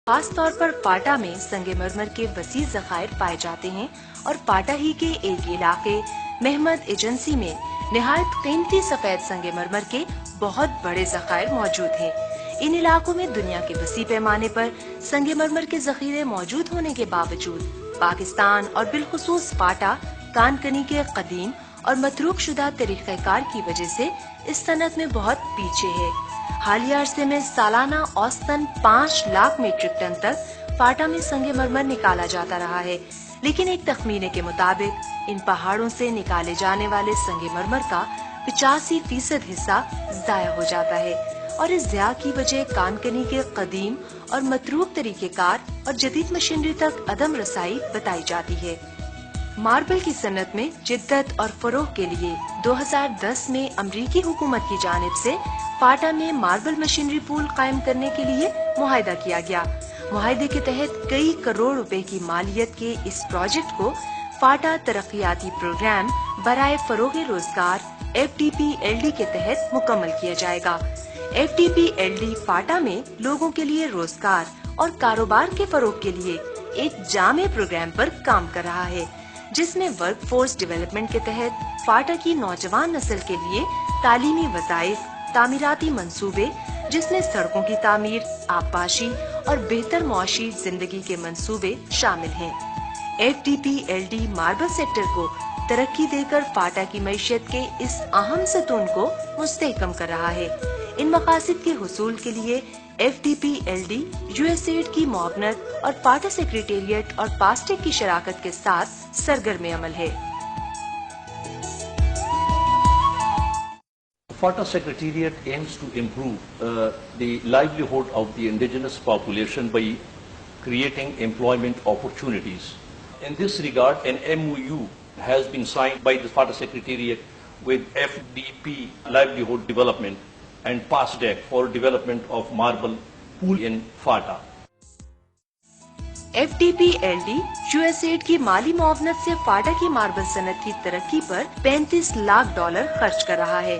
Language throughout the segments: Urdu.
خاص طور پر فاٹا میں سنگ مرمر کے وسیع ذخائر پائے جاتے ہیں اور فاٹا ہی کے ایک علاقے محمد ایجنسی میں نہایت قیمتی سفید سنگ مرمر کے بہت بڑے ذخائر موجود ہیں۔ ان علاقوں میں دنیا کے وسیع پیمانے پر سنگ مرمر کے ذخیرے موجود ہونے کے باوجود پاکستان اور بالخصوص فاٹا کانکنی کے قدیم اور متروک شدہ طریقہ کار کی وجہ سے اس صنعت میں بہت پیچھے ہے۔ حالیہ عرصے میں سالانہ اوسطاً 5 لاکھ میٹرک ٹن تک فاٹا میں سنگ مرمر نکالا جاتا رہا ہے، لیکن ایک تخمینے کے مطابق ان پہاڑوں سے نکالے جانے والے سنگ مرمر کا 85% حصہ ضائع ہو جاتا ہے، اور اس ضیاع کی وجہ کانکنی کے قدیم اور متروک طریقہ کار اور جدید مشینری تک عدم رسائی بتائی جاتی ہے۔ ماربل کی صنعت میں جدت اور فروغ کے لیے 2010 میں امریکی حکومت کی جانب سے فاٹا میں ماربل مشینری پول قائم کرنے کے لیے معاہدہ کیا گیا۔ معاہدے کے تحت کئی کروڑ روپے کی مالیت کے اس پروجیکٹ کو فاٹا ترقیاتی پروگرام برائے فروغ روزگار FDP-LD کے تحت مکمل کیا جائے گا۔ FDP-LD فاٹا میں لوگوں کے لیے روزگار اور کاروبار کے فروغ کے لیے ایک جامع پروگرام پر کام کر رہا ہے، جس میں ورک فورس ڈیولپمنٹ کے تحت فاٹا کی نوجوان نسل کے لیے تعلیمی وظائف، تعمیراتی منصوبے جس میں سڑکوں کی تعمیر، آبپاشی اور بہتر معاشی زندگی کے منصوبے شامل ہیں۔ FDP-LD ماربل سیکٹر کو ترقی دے کر فاٹا کی معیشت کے اس اہم ستون کو مستحکم کر رہا ہے۔ ان مقاصد کے حصول کے لیے FDP-LD USAID کی معاونت اور فاٹا سیکریٹریٹ اور پاسٹیک کی شراکت کے ساتھ سرگرم عمل ہے۔ FATA Secretariat aims to improve the livelihood of the indigenous population by creating employment opportunities. In this regard, an MOU has been signed by the FATA Secretariat with FDP Livelihood Development and PASDEC for development of marble pool in FATA. FDP-LD USAID کی مالی معاونت سے فاٹا کی ماربل صنعت کی ترقی پر $35 لاکھ خرچ کر رہا ہے۔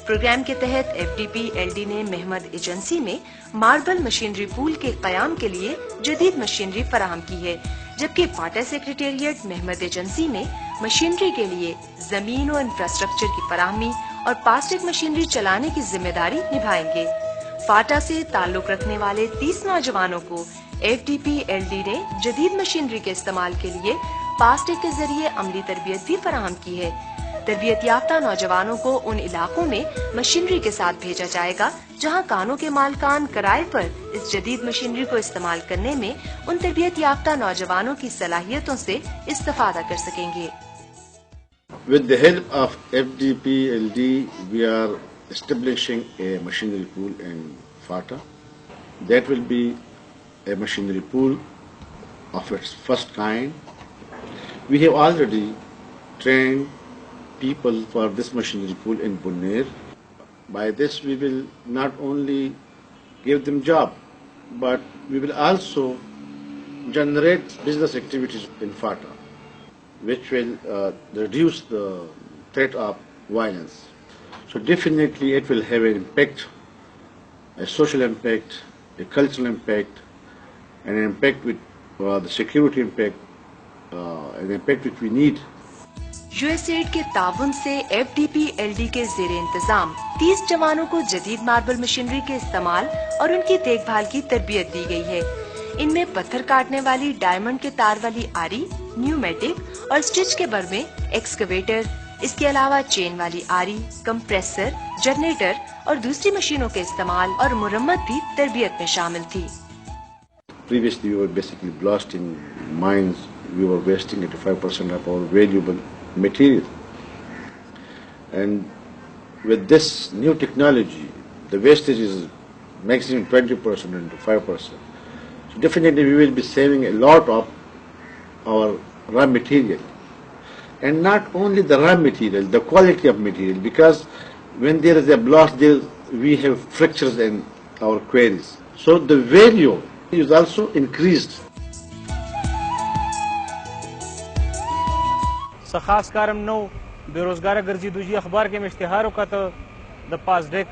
پروگرام کے تحت FDP-LD نے محمد ایجنسی میں ماربل مشینری پول کے قیام کے لیے جدید مشینری فراہم کی ہے، جبکہ فاٹا سیکریٹریٹ محمد ایجنسی میں مشینری کے لیے زمین و انفراسٹرکچر کی فراہمی اور پاسٹک مشینری چلانے کی ذمہ داری نبھائیں گے۔ فاٹا سے تعلق رکھنے والے 30 نوجوانوں کو FDP-LD نے جدید مشینری کے استعمال کے لیے پاسٹک کے ذریعے عملی تربیت بھی فراہم کی ہے۔ تربیت یافتہ نوجوانوں کو ان علاقوں میں مشینری کے ساتھ بھیجا جائے گا جہاں کانوں کے مالکان کرائے پر اس جدید مشینری کو استعمال کرنے میں ان تربیت یافتہ نوجوانوں کی صلاحیتوں سے استفادہ کر سکیں گے۔ With the help of FDP-LD, we are establishing a machinery pool in FATA. That will be a machinery pool of its first kind. We have already trained people for this machinery pool in Buner. By this we will not only give them job, but we will also generate business activities in FATA, which will reduce the threat of violence. So definitely it will have an impact, a social impact, a cultural impact, and an impact with the security impact, an impact which we need. USAID کے تعاون سے FDP-LD کے زیر انتظام 30 جوانوں کو جدید ماربل مشینری کے استعمال اور ان کی دیکھ بھال کی تربیت دی گئی ہے۔ ان میں پتھر کاٹنے والی ڈائمنڈ کے تار والی آری، نیومیٹک اور سٹچ کے برمے، ایکسکیویٹر، اس کے علاوہ چین والی آری، کمپریسر، جنریٹر اور دوسری مشینوں کے استعمال اور مرمت بھی تربیت میں شامل تھی۔ Previously we were basically blasting mines, we were wasting 85% of our valuable material. And with this new technology, the wastage is maximum 20% into 5%. So definitely we will be saving a lot of our raw material. And not only the raw material, the quality of material, because when there is a blast, we have fractures in our quarries. So the value is also increased. خاص کارم نو بے روزگار گرځېدو چې اخبار کې مې اشتهار وکړ د پاسډیک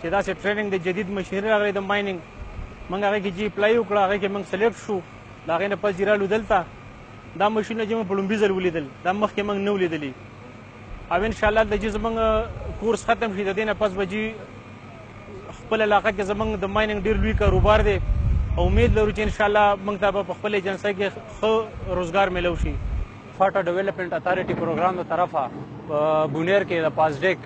چې داسې ټریننګ د جدید مشینري راغلی د مایننګ موږ هغه کې جی اپلای وکړه، هغه کې موږ سلیکټ شو، د هغې نه پس جیرالو دلته دا مشینونه چې موږ په لومړي ځل ولیدل، دا مخکې موږ نه ولیدلي، او انشاءالله د چې زموږ کورس ختم شي د دې نه پس به جی خپل علاقه کې زموږ د مایننګ ډېر لوی کاروبار دی او امید لرو چې انشاءالله موږ ته به په خپل ایجنسۍ کې ښه روزګار میلو شي. فاټا ډیولپمنٹ اتھارټي پروګرام د طرفه په بونیر کې د پازډیک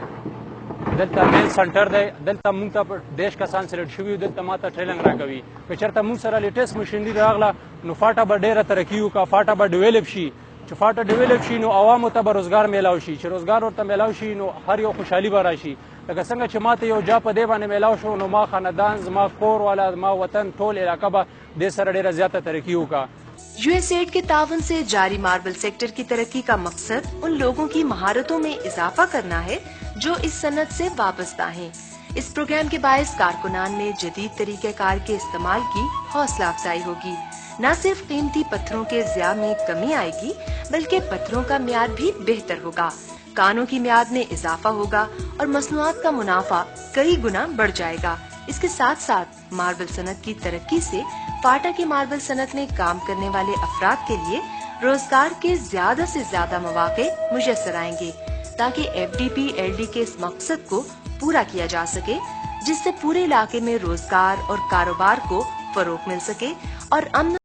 دلته مین سنټر دی، دلته موږ ته په دیش کسان سلیکټ شوي، دلته ما ته ټریننګ راکوي. که چېرته موږ سره لیټیسټ مشینري راغله نو فاټا به ډېره ترقي وکړه، فاټا به ډیولپ شي. چې فاټا ډیولپ شي نو عوامو ته به روزګار میلاو شي، چې روزګار ورته میلاو شي نو هر یو خوشحالي به راشي. لکه څنګه چې ما ته یو جا په دې باندې میلاو شو نو ما خاندان، زما کور والا، زما وطن، ټول علاقه به دې سره ډېره زیاته ترقي وکړه. USAID کے تعاون سے جاری ماربل سیکٹر کی ترقی کا مقصد ان لوگوں کی مہارتوں میں اضافہ کرنا ہے جو اس صنعت سے وابستہ ہیں. اس پروگرام کے باعث کارکنان میں جدید طریقہ کار کے استعمال کی حوصلہ افزائی ہوگی. نہ صرف قیمتی پتھروں کے ضیاع میں کمی آئے گی بلکہ پتھروں کا معیار بھی بہتر ہوگا، کانوں کی میعاد میں اضافہ ہوگا اور مصنوعات کا منافع کئی گنا بڑھ جائے گا. اس کے ساتھ ساتھ ماربل صنعت کی ترقی سے فاٹا کی ماربل صنعت میں کام کرنے والے افراد کے لیے روزگار کے زیادہ سے زیادہ مواقع میسر آئیں گے تاکہ FDP-LD کے اس مقصد کو پورا کیا جا سکے، جس سے پورے علاقے میں روزگار اور کاروبار کو فروغ مل سکے اور امن